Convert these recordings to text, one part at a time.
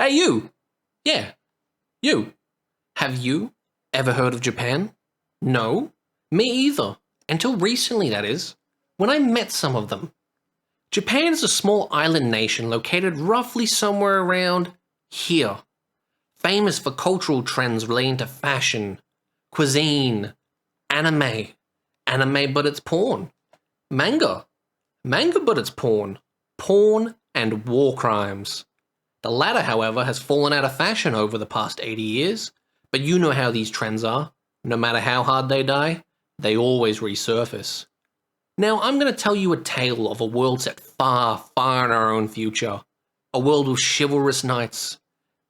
Hey, you! Yeah, you. Have you ever heard of Japan? No? Me either. Until recently, that is. When I met some of them. Japan is a small island nation located roughly somewhere around here. Famous for cultural trends relating to fashion, cuisine, anime but it's porn, manga but it's porn and war crimes. The latter, however, has fallen out of fashion over the past 80 years, but you know how these trends are. No matter how hard they die, they always resurface. Now, I'm going to tell you a tale of a world set far, far in our own future. A world with chivalrous knights,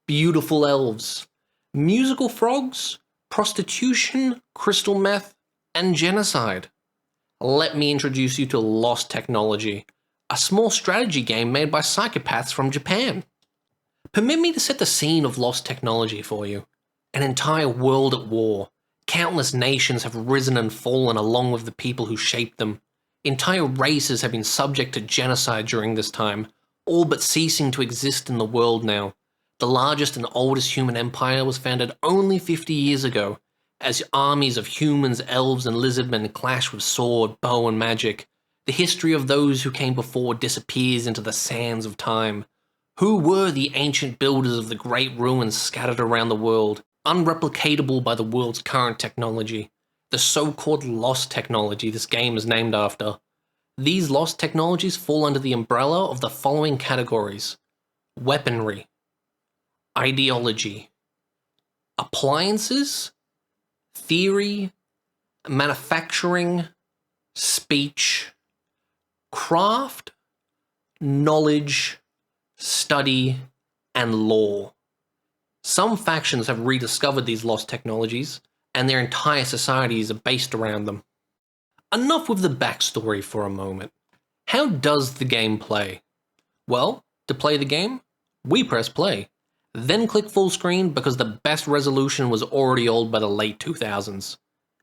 beautiful elves, musical frogs, prostitution, crystal meth, and genocide. Let me introduce you to Lost Technology, a small strategy game made by psychopaths from Japan. Permit me to set the scene of Lost Technology for you. An entire world at war. Countless nations have risen and fallen along with the people who shaped them. Entire races have been subject to genocide during this time, all but ceasing to exist in the world now. The largest and oldest human empire was founded only 50 years ago, as armies of humans, elves, and lizardmen clash with sword, bow, and magic. The history of those who came before disappears into the sands of time. Who were the ancient builders of the great ruins scattered around the world, unreplicatable by the world's current technology? The so-called lost technology this game is named after. These lost technologies fall under the umbrella of the following categories: weaponry, ideology, appliances, theory, manufacturing, speech, craft, knowledge, study, and law. Some factions have rediscovered these lost technologies, and their entire societies are based around them. Enough with the backstory for a moment. How does the game play? Well, to play the game, we press play, then click full screen because the best resolution was already old by the late 2000s.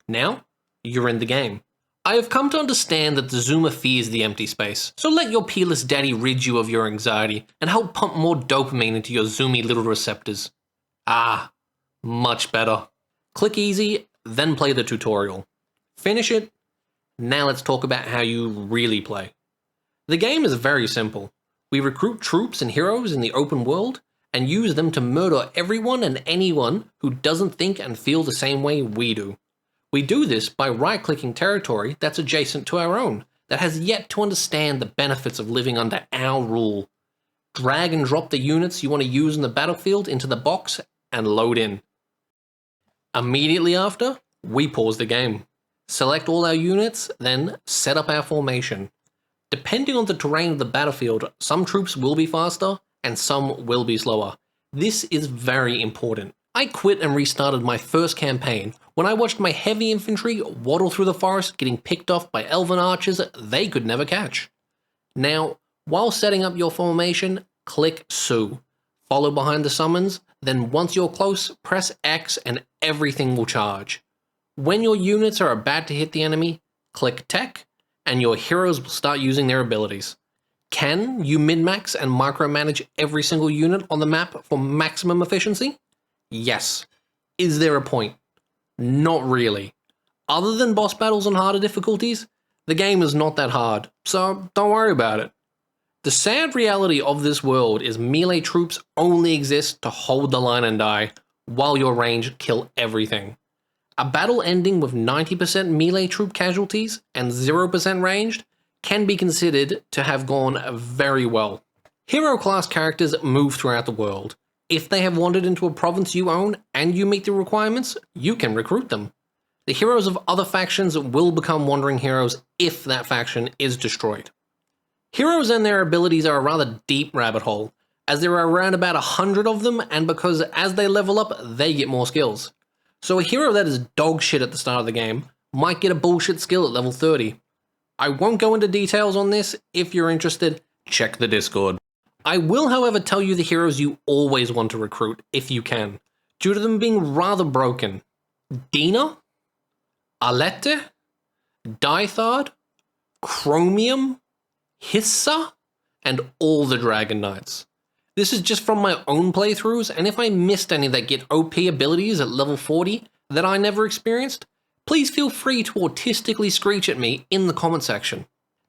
Now, you're in the game. I have come to understand that the zoomer fears the empty space, so let your peerless daddy rid you of your anxiety and help pump more dopamine into your zoomy little receptors. Ah, much better. Click easy, then play the tutorial. Finish it. Now let's talk about how you really play. The game is very simple. We recruit troops and heroes in the open world and use them to murder everyone and anyone who doesn't think and feel the same way we do. We do this by right-clicking territory that's adjacent to our own, that has yet to understand the benefits of living under our rule. Drag and drop the units you want to use in the battlefield into the box and load in. Immediately after, we pause the game. Select all our units, then set up our formation. Depending on the terrain of the battlefield, some troops will be faster and some will be slower. This is very important. I quit and restarted my first campaign when I watched my heavy infantry waddle through the forest getting picked off by elven archers they could never catch. Now, while setting up your formation, click Sue. Follow behind the summons, then once you're close, press X and everything will charge. When your units are about to hit the enemy, click Tech, and your heroes will start using their abilities. Can you min-max and micromanage every single unit on the map for maximum efficiency? Yes. Is there a point? Not really. Other than boss battles and harder difficulties, the game is not that hard, so don't worry about it. The sad reality of this world is melee troops only exist to hold the line and die, while your range kill everything. A battle ending with 90% melee troop casualties and 0% ranged can be considered to have gone very well. Hero class characters move throughout the world. If they have wandered into a province you own and you meet the requirements, you can recruit them. The heroes of other factions will become wandering heroes if that faction is destroyed. Heroes and their abilities are a rather deep rabbit hole, as there are around about 100 of them, and because as they level up, they get more skills. So a hero that is dog shit at the start of the game might get a bullshit skill at level 30. I won't go into details on this. If you're interested, check the Discord. I will, however, tell you the heroes you always want to recruit if you can, due to them being rather broken. Dina, Alette, Dythard, Chromium, Hissa, and all the Dragon Knights. This is just from my own playthroughs, and if I missed any that get OP abilities at level 40 that I never experienced, please feel free to autistically screech at me in the comment section.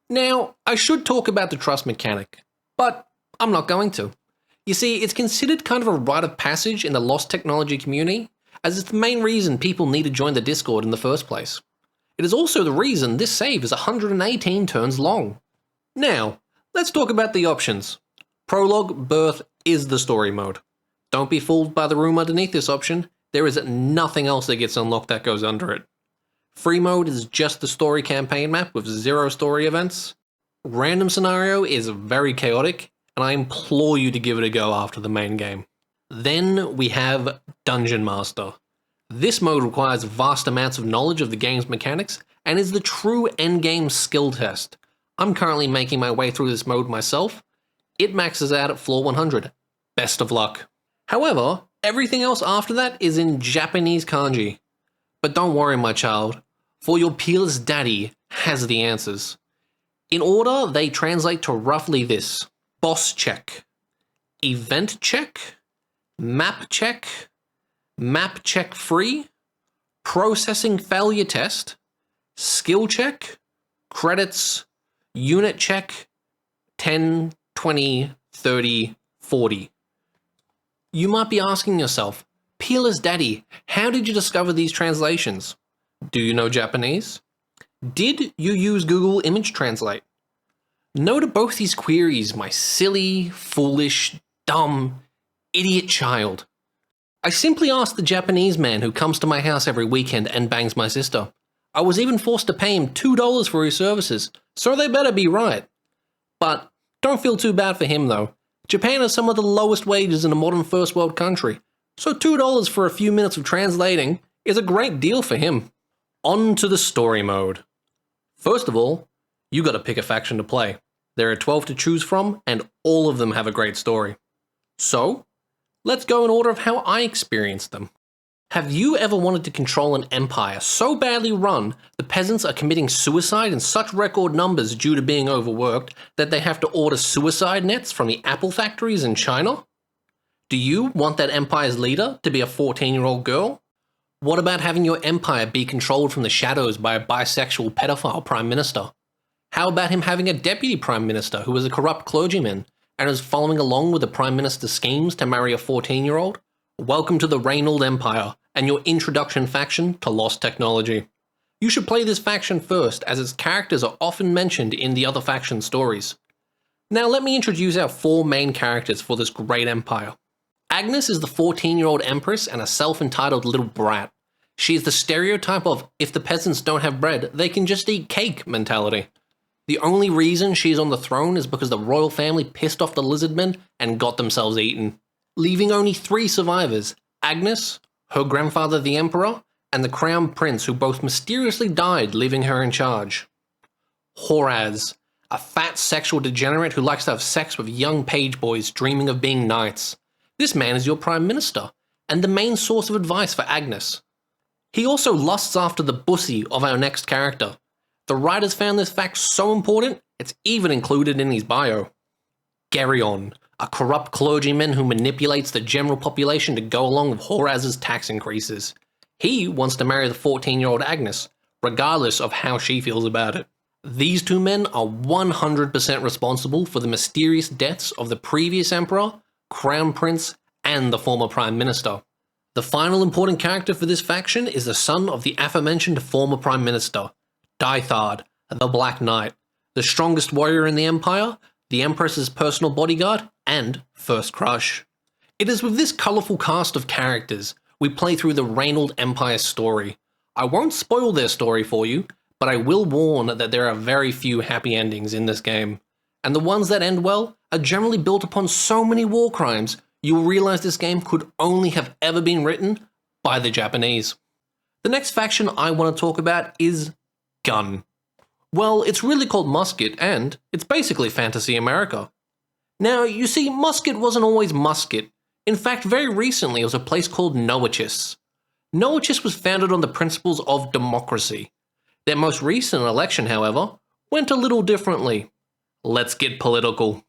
Now, I should talk about the trust mechanic, but I'm not going to. You see, it's considered kind of a rite of passage in the lost technology community, as it's the main reason people need to join the Discord in the first place. It is also the reason this save is 118 turns long. Now, let's talk about the options. Prologue Birth is the story mode. Don't be fooled by the room underneath this option, there is nothing else that gets unlocked that goes under it. Free mode is just the story campaign map with 0 story events. Random scenario is very chaotic, and I implore you to give it a go after the main game. Then we have Dungeon Master. This mode requires vast amounts of knowledge of the game's mechanics and is the true endgame skill test. I'm currently making my way through this mode myself. It maxes out at floor 100. Best of luck. However, everything else after that is in Japanese kanji. But don't worry, my child, for your peerless daddy has the answers. In order, they translate to roughly this: boss check, event check, map check free, processing failure test, skill check, credits, unit check, 10, 20, 30, 40. You might be asking yourself, Peerless Daddy, how did you discover these translations? Do you know Japanese? Did you use Google Image Translate? No to both these queries, my silly, foolish, dumb, idiot child. I simply asked the Japanese man who comes to my house every weekend and bangs my sister. I was even forced to pay him $2 for his services, so they better be right. But don't feel too bad for him though. Japan has some of the lowest wages in a modern first world country, so $2 for a few minutes of translating is a great deal for him. On to the story mode. First of all, you gotta pick a faction to play. There are 12 to choose from, and all of them have a great story. So, let's go in order of how I experienced them. Have you ever wanted to control an empire so badly run the peasants are committing suicide in such record numbers due to being overworked that they have to order suicide nets from the apple factories in China? Do you want that empire's leader to be a 14-year-old girl? What about having your empire be controlled from the shadows by a bisexual pedophile prime minister? How about him having a deputy prime minister who is a corrupt clergyman and is following along with the prime minister's schemes to marry a 14-year-old? Welcome to the Reynold Empire and your introduction faction to lost technology. You should play this faction first, as its characters are often mentioned in the other faction stories. Now let me introduce our 4 main characters for this great empire. Agnes is the 14-year-old empress and a self-entitled little brat. She is the stereotype of, if the peasants don't have bread, they can just eat cake mentality. The only reason she's on the throne is because the royal family pissed off the lizardmen and got themselves eaten, leaving only 3 survivors: Agnes, her grandfather the emperor, and the crown prince, who both mysteriously died, leaving her in charge. Horaz, a fat sexual degenerate who likes to have sex with young page boys dreaming of being knights. This man is your prime minister, and the main source of advice for Agnes. He also lusts after the bussy of our next character. The writers found this fact so important, it's even included in his bio. Geryon, a corrupt clergyman who manipulates the general population to go along with Horaz's tax increases. He wants to marry the 14-year-old Agnes, regardless of how she feels about it. These 2 men are 100% responsible for the mysterious deaths of the previous emperor, crown prince, and the former prime minister. The final important character for this faction is the son of the aforementioned former prime minister, Dithard, the Black Knight, the strongest warrior in the empire, the Empress's personal bodyguard, and first crush. It is with this colourful cast of characters we play through the Reynold Empire story. I won't spoil their story for you, but I will warn that there are very few happy endings in this game, and the ones that end well are generally built upon so many war crimes you will realise this game could only have ever been written by the Japanese. The next faction I want to talk about is Gun. Well, it's really called Musket, and it's basically Fantasy America. Now, you see, Musket wasn't always Musket. In fact, very recently it was a place called Noachis. Noachis was founded on the principles of democracy. Their most recent election, however, went a little differently. Let's get political.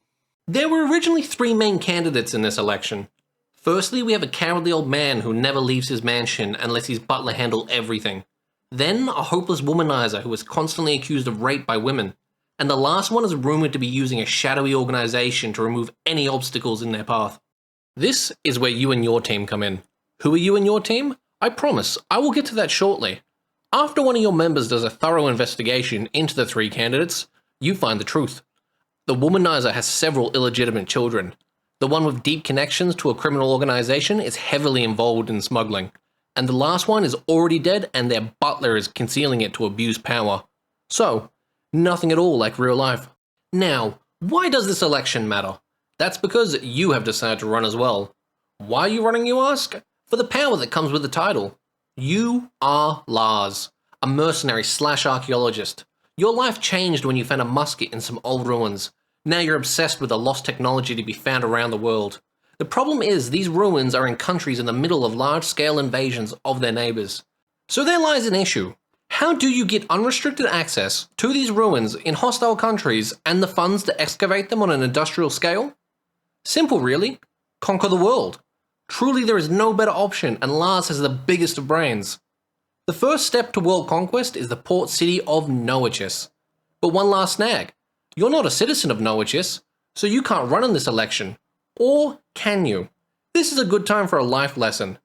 There were originally three main candidates in this election. Firstly, we have a cowardly old man who never leaves his mansion and lets his butler handle everything. Then, a hopeless womanizer who is constantly accused of rape by women. And the last one is rumored to be using a shadowy organization to remove any obstacles in their path. This is where you and your team come in. Who are you and your team? I promise, I will get to that shortly. After one of your members does a thorough investigation into the three candidates, you find the truth. The womanizer has several illegitimate children. The one with deep connections to a criminal organization is heavily involved in smuggling. And the last one is already dead and their butler is concealing it to abuse power. So, nothing at all like real life. Now, why does this election matter? That's because you have decided to run as well. Why are you running, you ask? For the power that comes with the title. You are Lars, a mercenary / archaeologist. Your life changed when you found a musket in some old ruins. Now you're obsessed with the lost technology to be found around the world. The problem is these ruins are in countries in the middle of large-scale invasions of their neighbors. So there lies an issue. How do you get unrestricted access to these ruins in hostile countries and the funds to excavate them on an industrial scale? Simple really. Conquer the world. Truly there is no better option and Lars has the biggest of brains. The first step to world conquest is the port city of Noachis. But one last snag. You're not a citizen of Noachis, so you can't run in this election. Or can you? This is a good time for a life lesson.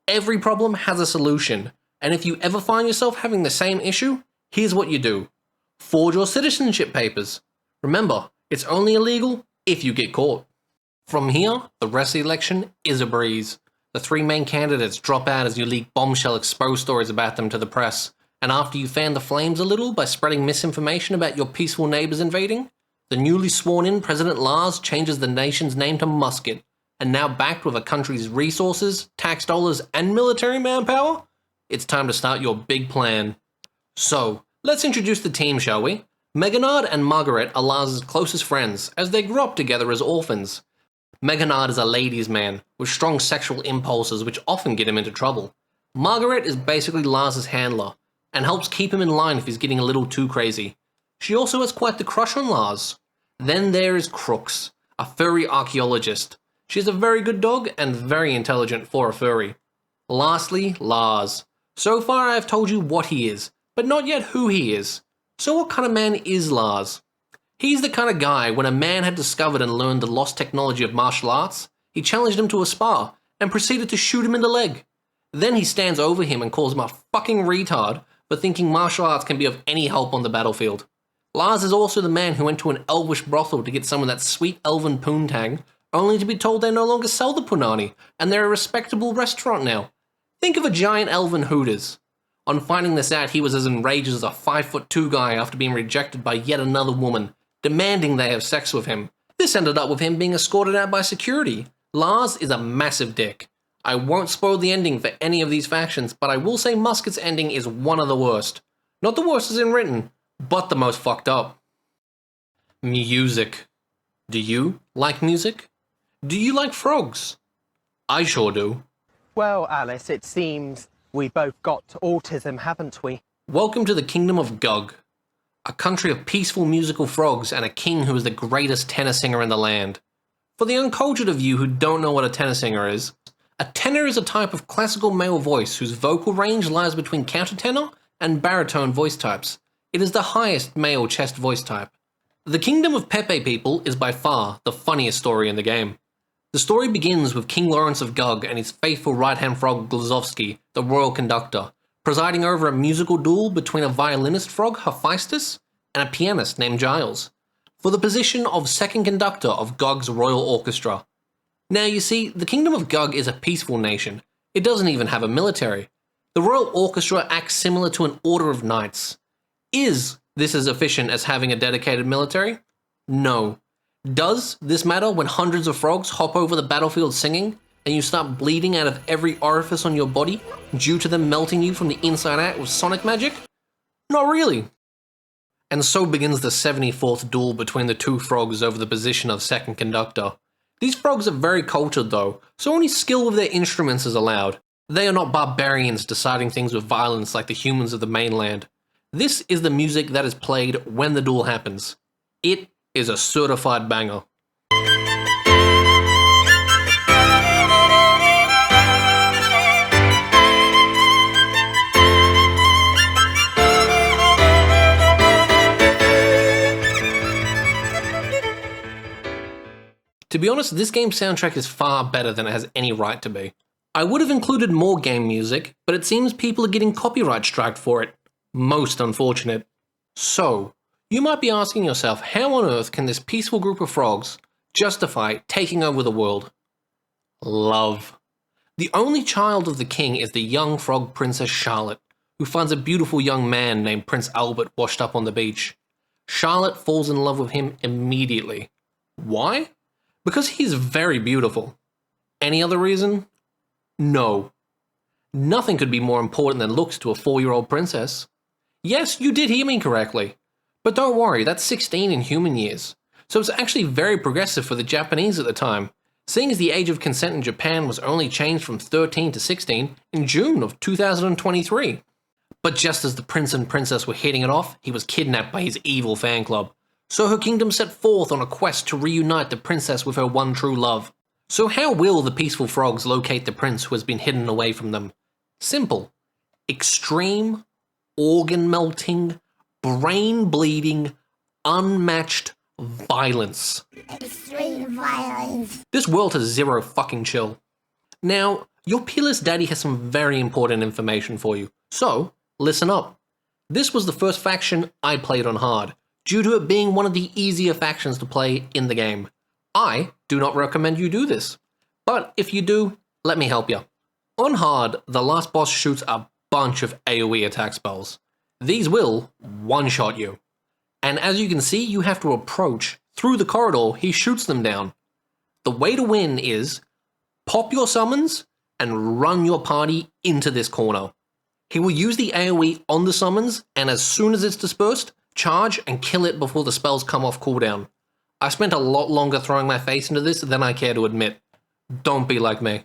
Every problem has a solution, and if you ever find yourself having the same issue, here's what you do. Forge your citizenship papers. Remember, it's only illegal if you get caught. From here, the rest of the election is a breeze. The three main candidates drop out as you leak bombshell exposed stories about them to the press, and after you fan the flames a little by spreading misinformation about your peaceful neighbors invading, the newly sworn-in President Lars changes the nation's name to Musket, and now backed with a country's resources, tax dollars, and military manpower, it's time to start your big plan. So, let's introduce the team, shall we? Meganard and Margaret are Lars' closest friends, as they grew up together as orphans. Meganard is a ladies' man, with strong sexual impulses which often get him into trouble. Margaret is basically Lars' handler, and helps keep him in line if he's getting a little too crazy. She also has quite the crush on Lars. Then there is Crooks, a furry archaeologist. She's a very good dog and very intelligent for a furry. Lastly, Lars. So far I have told you what he is, but not yet who he is. So what kind of man is Lars? He's the kind of guy when a man had discovered and learned the lost technology of martial arts, he challenged him to a spar and proceeded to shoot him in the leg. Then he stands over him and calls him a fucking retard for thinking martial arts can be of any help on the battlefield. Lars is also the man who went to an elvish brothel to get some of that sweet elven poontang, only to be told they no longer sell the punani, and they're a respectable restaurant now. Think of a giant elven Hooters. On finding this out, he was as enraged as a 5'2" guy after being rejected by yet another woman, demanding they have sex with him. This ended up with him being escorted out by security. Lars is a massive dick. I won't spoil the ending for any of these factions, but I will say Musket's ending is one of the worst. Not the worst as in written, but the most fucked up. Music. Do you like music? Do you like frogs? I sure do. Well, Alice, it seems we both got autism, haven't we? Welcome to the Kingdom of Gug, a country of peaceful musical frogs and a king who is the greatest tenor singer in the land. For the uncultured of you who don't know what a tenor singer is, a tenor is a type of classical male voice whose vocal range lies between countertenor and baritone voice types. It is the highest male chest voice type. The Kingdom of Pepe People is by far the funniest story in the game. The story begins with King Lawrence of Gug and his faithful right-hand frog Glazovsky, the royal conductor, presiding over a musical duel between a violinist frog, Hephaestus, and a pianist named Giles, for the position of second conductor of Gug's royal orchestra. Now you see, the Kingdom of Gug is a peaceful nation. It doesn't even have a military. The royal orchestra acts similar to an order of knights. Is this as efficient as having a dedicated military? No. Does this matter when hundreds of frogs hop over the battlefield singing, and you start bleeding out of every orifice on your body due to them melting you from the inside out with sonic magic? Not really. And so begins the 74th duel between the two frogs over the position of second conductor. These frogs are very cultured though, so only skill with their instruments is allowed. They are not barbarians deciding things with violence like the humans of the mainland. This is the music that is played when the duel happens. It is a certified banger. be honest, this game's soundtrack is far better than it has any right to be. I would have included more game music, but it seems people are getting copyright striked for it. Most unfortunate. So, you might be asking yourself, how on earth can this peaceful group of frogs justify taking over the world? Love. The only child of the king is the young frog princess Charlotte, who finds a beautiful young man named Prince Albert washed up on the beach. Charlotte falls in love with him immediately. Why? Because he's very beautiful. Any other reason? No. Nothing could be more important than looks to a 4-year-old princess. Yes, you did hear me correctly. But don't worry, that's 16 in human years. So it's actually very progressive for the Japanese at the time, seeing as the age of consent in Japan was only changed from 13 to 16 in June of 2023. But just as the prince and princess were hitting it off, he was kidnapped by his evil fan club. So her kingdom set forth on a quest to reunite the princess with her one true love. So how will the peaceful frogs locate the prince who has been hidden away from them? Simple. Extreme, organ-melting, brain-bleeding, unmatched violence. Extreme violence. This world has zero fucking chill. Now, your peerless daddy has some very important information for you, so listen up. This was the first faction I played on hard, due to it being one of the easier factions to play in the game. I do not recommend you do this, but if you do, let me help you. On hard, the last boss shoots a bunch of AoE attack spells. These will one-shot you. And as you can see, you have to approach through the corridor he shoots them down. The way to win is pop your summons and run your party into this corner. He will use the AoE on the summons, and as soon as it's dispersed, charge and kill it before the spells come off cooldown. I spent a lot longer throwing my face into this than I care to admit. Don't be like me.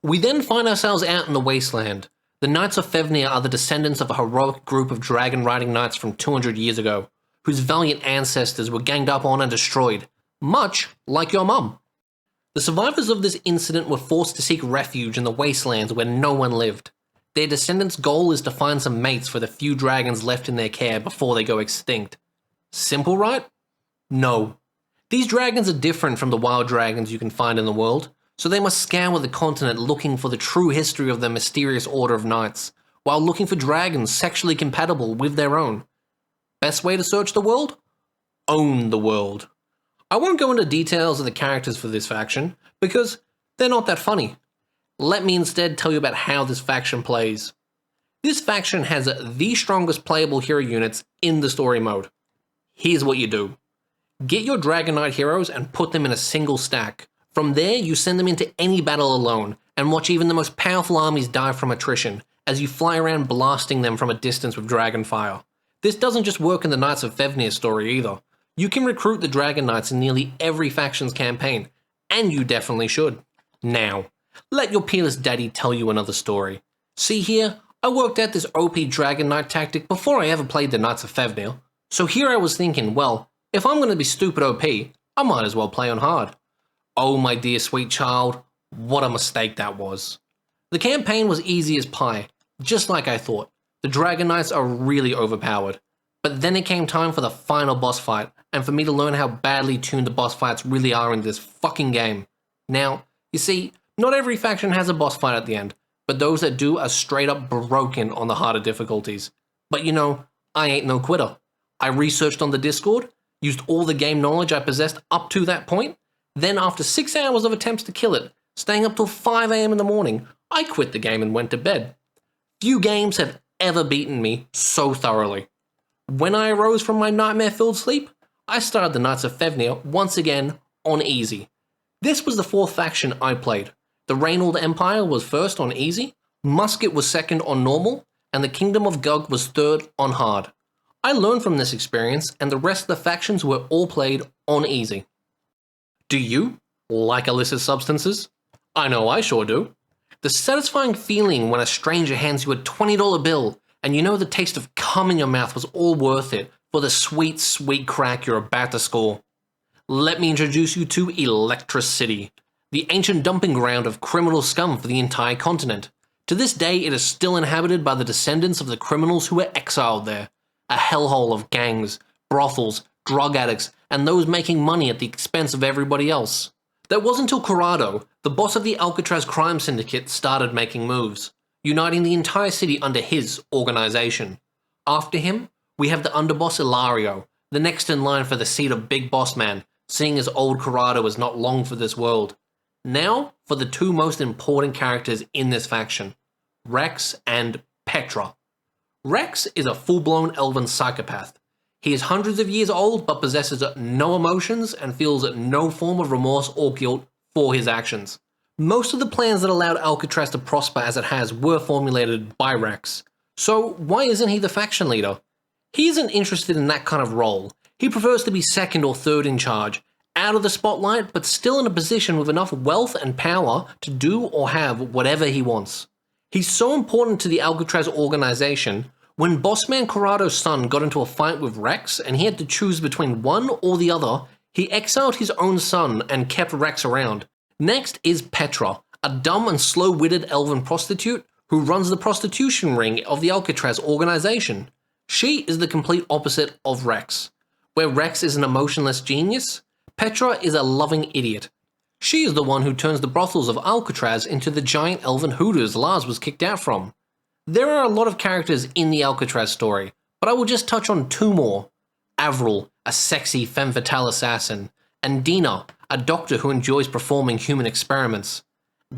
We then find ourselves out in the wasteland. The Knights of Fevnir are the descendants of a heroic group of dragon-riding knights from 200 years ago, whose valiant ancestors were ganged up on and destroyed, much like your mum. The survivors of this incident were forced to seek refuge in the wastelands where no one lived. Their descendants' goal is to find some mates for the few dragons left in their care before they go extinct. Simple, right? No. These dragons are different from the wild dragons you can find in the world, so they must scour the continent looking for the true history of the mysterious Order of Knights, while looking for dragons sexually compatible with their own. Best way to search the world? Own the world. I won't go into details of the characters for this faction, because they're not that funny. Let me instead tell you about how this faction plays. This faction has the strongest playable hero units in the story mode. Here's what you do. Get your Dragon Knight heroes and put them in a single stack. From there, you send them into any battle alone, and watch even the most powerful armies die from attrition, as you fly around blasting them from a distance with Dragonfire. This doesn't just work in the Knights of Fevnir story either. You can recruit the Dragon Knights in nearly every faction's campaign, and you definitely should. Now, let your peerless daddy tell you another story. See here, I worked out this OP Dragon Knight tactic before I ever played the Knights of Fevnir, so here I was thinking, well, if I'm going to be stupid OP, I might as well play on hard. Oh my dear sweet child, what a mistake that was. The campaign was easy as pie, just like I thought. The Dragon Knights are really overpowered. But then it came time for the final boss fight, and for me to learn how badly tuned the boss fights really are in this fucking game. Now, you see, not every faction has a boss fight at the end, but those that do are straight up broken on the harder difficulties. But you know, I ain't no quitter. I researched on the Discord, used all the game knowledge I possessed up to that point, then after 6 hours of attempts to kill it, staying up till 5 AM in the morning, I quit the game and went to bed. Few games have ever beaten me so thoroughly. When I arose from my nightmare-filled sleep, I started the Knights of Fevnir once again on easy. This was the fourth faction I played. The Reynold Empire was first on easy, Musket was second on normal, and the Kingdom of Gug was third on hard. I learned from this experience, and the rest of the factions were all played on easy. Do you like illicit substances? I know I sure do. The satisfying feeling when a stranger hands you a $20 bill and you know the taste of cum in your mouth was all worth it for the sweet, sweet crack you're about to score. Let me introduce you to Electricity, the ancient dumping ground of criminal scum for the entire continent. To this day, it is still inhabited by the descendants of the criminals who were exiled there. A hellhole of gangs, brothels, drug addicts, and those making money at the expense of everybody else. That wasn't until Corrado, the boss of the Alcatraz crime syndicate, started making moves, uniting the entire city under his organization. After him, we have the underboss Ilario, the next in line for the seat of Big Boss Man, seeing as old Corrado is not long for this world. Now, for the two most important characters in this faction, Rex and Petra. Rex is a full-blown elven psychopath. He is hundreds of years old but possesses no emotions and feels no form of remorse or guilt for his actions. Most of the plans that allowed Alcatraz to prosper as it has were formulated by Rex. So why isn't he the faction leader? He isn't interested in that kind of role. He prefers to be second or third in charge, out of the spotlight but still in a position with enough wealth and power to do or have whatever he wants. He's so important to the Alcatraz organization. When Bossman Corrado's son got into a fight with Rex and he had to choose between one or the other, he exiled his own son and kept Rex around. Next is Petra, a dumb and slow-witted elven prostitute who runs the prostitution ring of the Alcatraz organization. She is the complete opposite of Rex. Where Rex is an emotionless genius, Petra is a loving idiot. She is the one who turns the brothels of Alcatraz into the giant elven hooters Lars was kicked out from. There are a lot of characters in the Alcatraz story, but I will just touch on two more. Avril, a sexy femme fatale assassin, and Dina, a doctor who enjoys performing human experiments.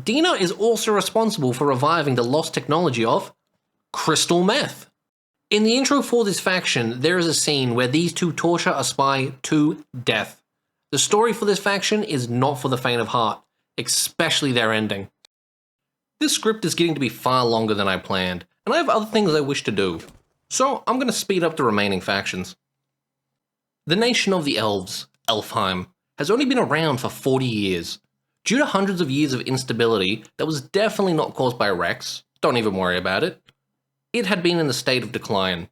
Dina is also responsible for reviving the lost technology of crystal meth. In the intro for this faction, there is a scene where these two torture a spy to death. The story for this faction is not for the faint of heart, especially their ending. This script is getting to be far longer than I planned, and I have other things I wish to do, so I'm going to speed up the remaining factions. The nation of the elves, Elfheim, has only been around for 40 years. Due to hundreds of years of instability that was definitely not caused by Rex, don't even worry about it, it had been in a state of decline,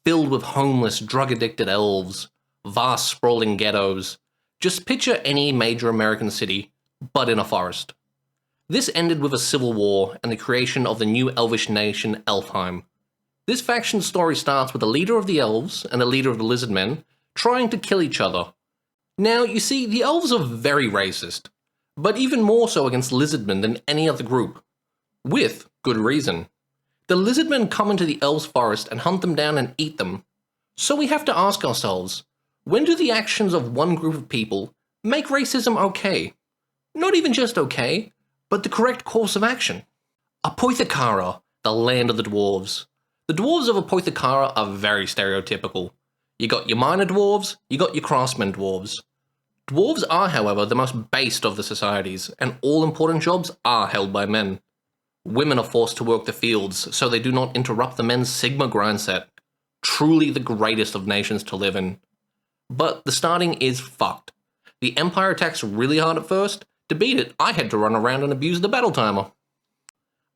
filled with homeless, drug-addicted elves, vast sprawling ghettos. Just picture any major American city, but in a forest. This ended with a civil war and the creation of the new elvish nation Elfheim. This faction's story starts with the leader of the elves and the leader of the lizardmen trying to kill each other. Now, you see, the elves are very racist, but even more so against lizardmen than any other group. With good reason. The lizardmen come into the elves' forest and hunt them down and eat them. So we have to ask ourselves, when do the actions of one group of people make racism okay? Not even just okay, but the correct course of action. Apothekara, the land of the dwarves. The dwarves of Apothekara are very stereotypical. You got your minor dwarves, you got your craftsman dwarves. Dwarves are, however, the most based of the societies, and all important jobs are held by men. Women are forced to work the fields so they do not interrupt the men's Sigma grind set. Truly the greatest of nations to live in. But the starting is fucked. The Empire attacks really hard at first. To beat it, I had to run around and abuse the battle timer.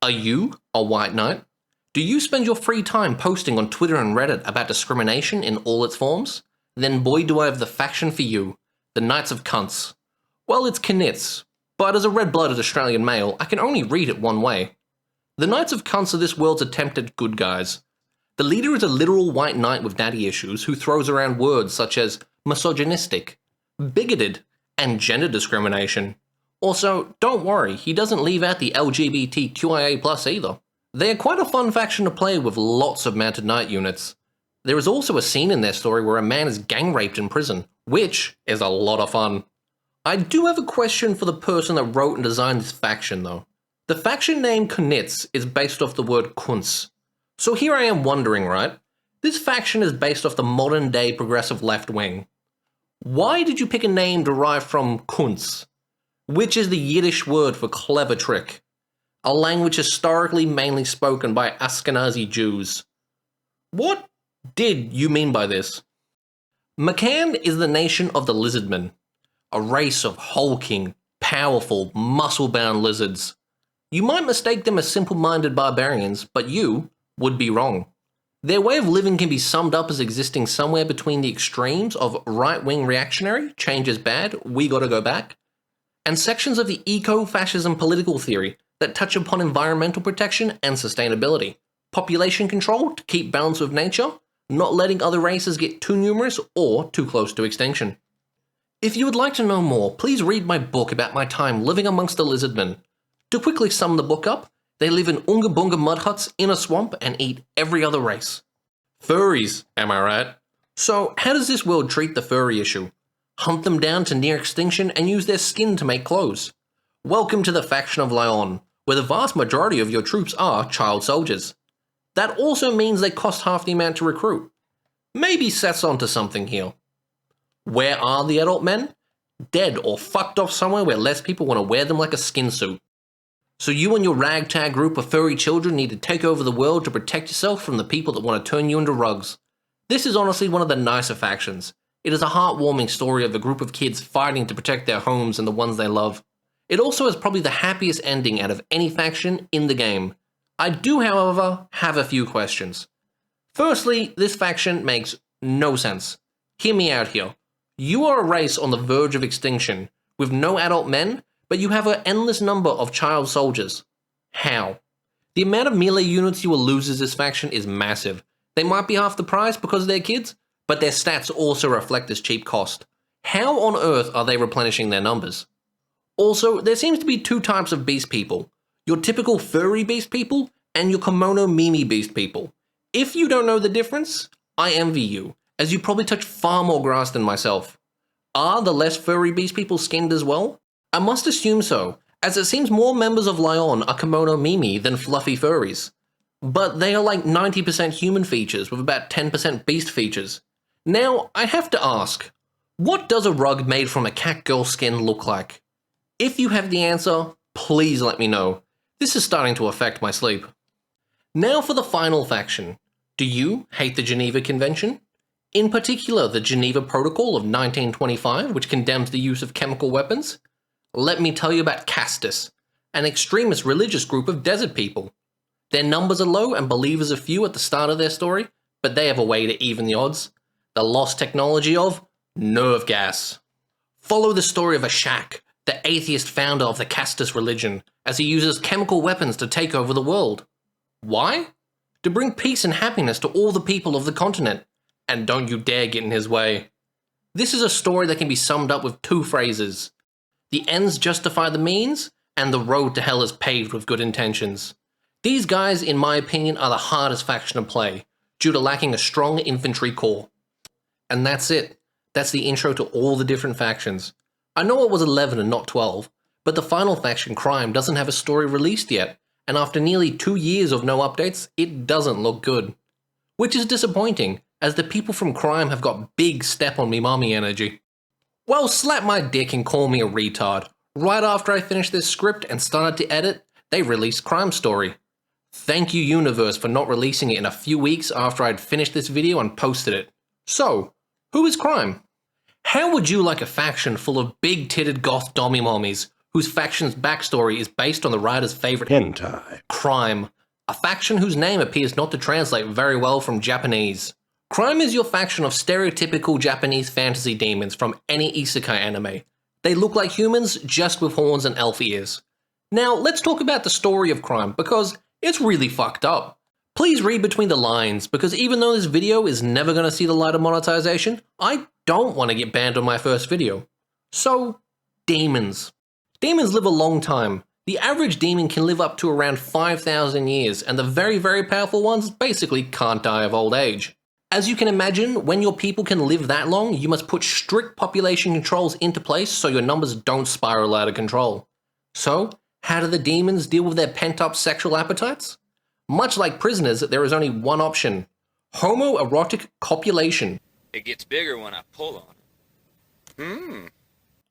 Are you a white knight? Do you spend your free time posting on Twitter and Reddit about discrimination in all its forms? Then boy do I have the faction for you, the Knights of Cunts. Well, it's Knits, but as a red-blooded Australian male, I can only read it one way. The Knights of Cunts are this world's attempted good guys. The leader is a literal white knight with daddy issues who throws around words such as misogynistic, bigoted, and gender discrimination. Also, don't worry, he doesn't leave out the LGBTQIA+ either. They are quite a fun faction to play with lots of mounted knight units. There is also a scene in their story where a man is gang raped in prison, which is a lot of fun. I do have a question for the person that wrote and designed this faction though. The faction name Knits is based off the word Kunz. So here I am wondering, right? This faction is based off the modern day progressive left wing. Why did you pick a name derived from Kunz, which is the Yiddish word for clever trick, a language historically mainly spoken by Ashkenazi Jews? What did you mean by this? Macan is the nation of the lizardmen, a race of hulking, powerful, muscle-bound lizards. You might mistake them as simple-minded barbarians, but you would be wrong. Their way of living can be summed up as existing somewhere between the extremes of right-wing reactionary, change is bad, we gotta go back, and sections of the eco-fascism political theory that touch upon environmental protection and sustainability, population control to keep balance with nature, not letting other races get too numerous or too close to extinction. If you would like to know more, please read my book about my time living amongst the lizardmen. To quickly sum the book up, they live in Unga Bunga mud huts in a swamp and eat every other race. Furries, am I right? So, how does this world treat the furry issue? Hunt them down to near extinction and use their skin to make clothes? Welcome to the faction of Lyon, where the vast majority of your troops are child soldiers. That also means they cost half the amount to recruit. Maybe Seth's onto something here. Where are the adult men? Dead or fucked off somewhere where less people want to wear them like a skin suit. So you and your ragtag group of furry children need to take over the world to protect yourself from the people that want to turn you into rugs. This is honestly one of the nicer factions. It is a heartwarming story of a group of kids fighting to protect their homes and the ones they love. It also has probably the happiest ending out of any faction in the game. I do, however, have a few questions. Firstly, this faction makes no sense. Hear me out here. You are a race on the verge of extinction, with no adult men, but you have an endless number of child soldiers. How? The amount of melee units you will lose as this faction is massive. They might be half the price because they're kids, but their stats also reflect this cheap cost. How on earth are they replenishing their numbers? Also, there seems to be two types of beast people. Your typical furry beast people, and your kimono mimi beast people. If you don't know the difference, I envy you, as you probably touch far more grass than myself. Are the less furry beast people skinned as well? I must assume so, as it seems more members of Lyon are kimono mimi than fluffy furries. But they are like 90% human features with about 10% beast features. Now, I have to ask, what does a rug made from a cat girl skin look like? If you have the answer, please let me know. This is starting to affect my sleep. Now for the final faction. Do you hate the Geneva Convention? In particular, the Geneva Protocol of 1925, which condemns the use of chemical weapons? Let me tell you about Castus, an extremist religious group of desert people. Their numbers are low and believers are few at the start of their story, but they have a way to even the odds. The lost technology of nerve gas. Follow the story of Ashak, the atheist founder of the Castus religion, as he uses chemical weapons to take over the world. Why? To bring peace and happiness to all the people of the continent. And don't you dare get in his way. This is a story that can be summed up with two phrases. The ends justify the means, and the road to hell is paved with good intentions. These guys, in my opinion, are the hardest faction to play, due to lacking a strong infantry core. And that's it. That's the intro to all the different factions. I know it was 11 and not 12, but the final faction, Crime, doesn't have a story released yet, and after nearly 2 years of no updates, it doesn't look good. Which is disappointing, as the people from Crime have got big step on me mommy energy. Well, slap my dick and call me a retard. Right after I finished this script and started to edit, they released Crime Story. Thank you, Universe, for not releasing it in a few weeks after I'd finished this video and posted it. So, who is Crime? How would you like a faction full of big-titted goth dommy mommies, whose faction's backstory is based on the writer's favorite hentai, Crime, a faction whose name appears not to translate very well from Japanese. Crime is your faction of stereotypical Japanese fantasy demons from any isekai anime. They look like humans, just with horns and elf ears. Now, let's talk about the story of Crime, because it's really fucked up. Please read between the lines, because even though this video is never going to see the light of monetization, I don't want to get banned on my first video. So, demons. Demons live a long time. The average demon can live up to around 5,000 years, and the very, very powerful ones basically can't die of old age. As you can imagine, when your people can live that long, you must put strict population controls into place so your numbers don't spiral out of control. So, how do the demons deal with their pent-up sexual appetites? Much like prisoners, there is only one option: homoerotic copulation. It gets bigger when I pull on it.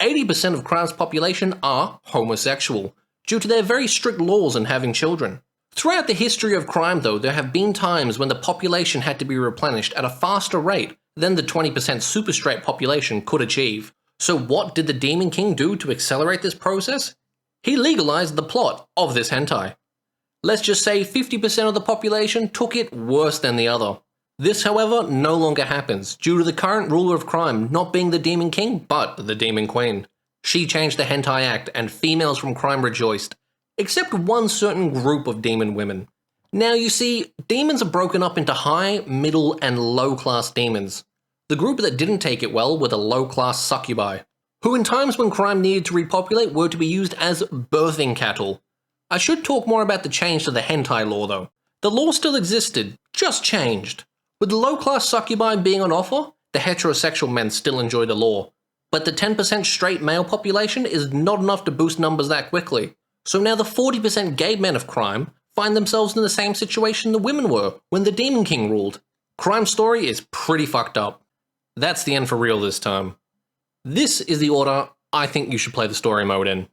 80% of Crime's population are homosexual, due to their very strict laws on having children. Throughout the history of Crime, though, there have been times when the population had to be replenished at a faster rate than the 20% super straight population could achieve. So what did the Demon King do to accelerate this process? He legalized the plot of this hentai. Let's just say 50% of the population took it worse than the other. This, however, no longer happens, due to the current ruler of Crime not being the Demon King, but the Demon Queen. She changed the Hentai Act, and females from Crime rejoiced. Except one certain group of demon women. Now you see, demons are broken up into high, middle, and low-class demons. The group that didn't take it well were the low-class succubi. who in times when crime needed to repopulate were to be used as birthing cattle. I should talk more about the change to the hentai law though. The law still existed, just changed. With the low-class succubi being on offer, the heterosexual men still enjoy the law. But the 10% straight male population is not enough to boost numbers that quickly. So now the 40% gay men of crime find themselves in the same situation the women were when the Demon King ruled. Crime story is pretty fucked up. That's the end for real this time. This is the order I think you should play the story mode in.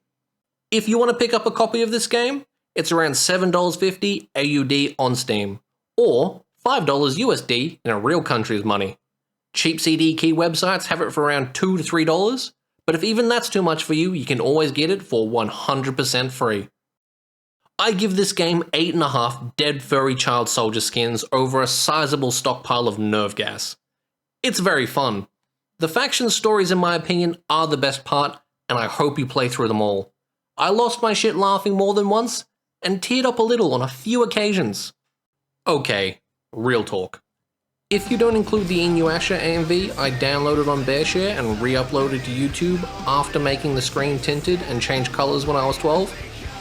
If you want to pick up a copy of this game, it's around $7.50 AUD on Steam, or $5 USD in a real country's money. Cheap CD key websites have it for around $2 to $3, but if even that's too much for you, you can always get it for 100% free. I give this game 8.5 dead furry child soldier skins over a sizable stockpile of nerve gas. It's very fun. The faction stories in my opinion are the best part, and I hope you play through them all. I lost my shit laughing more than once, and teared up a little on a few occasions. Okay, real talk. If you don't include the Inuyasha AMV I downloaded on BearShare and re-uploaded to YouTube after making the screen tinted and changed colours when I was 12,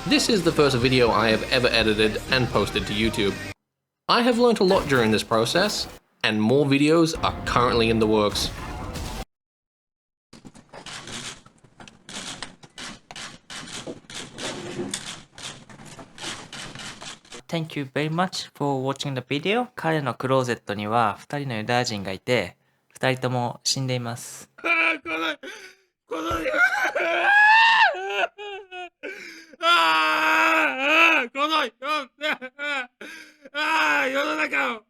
this is the first video I have ever edited and posted to YouTube. I have learnt a lot during this process, and more videos are currently in the works. Thank you very much for watching the video. 彼のクローゼットには2人のユダヤ人がいて、2人とも死んでいます。世の中を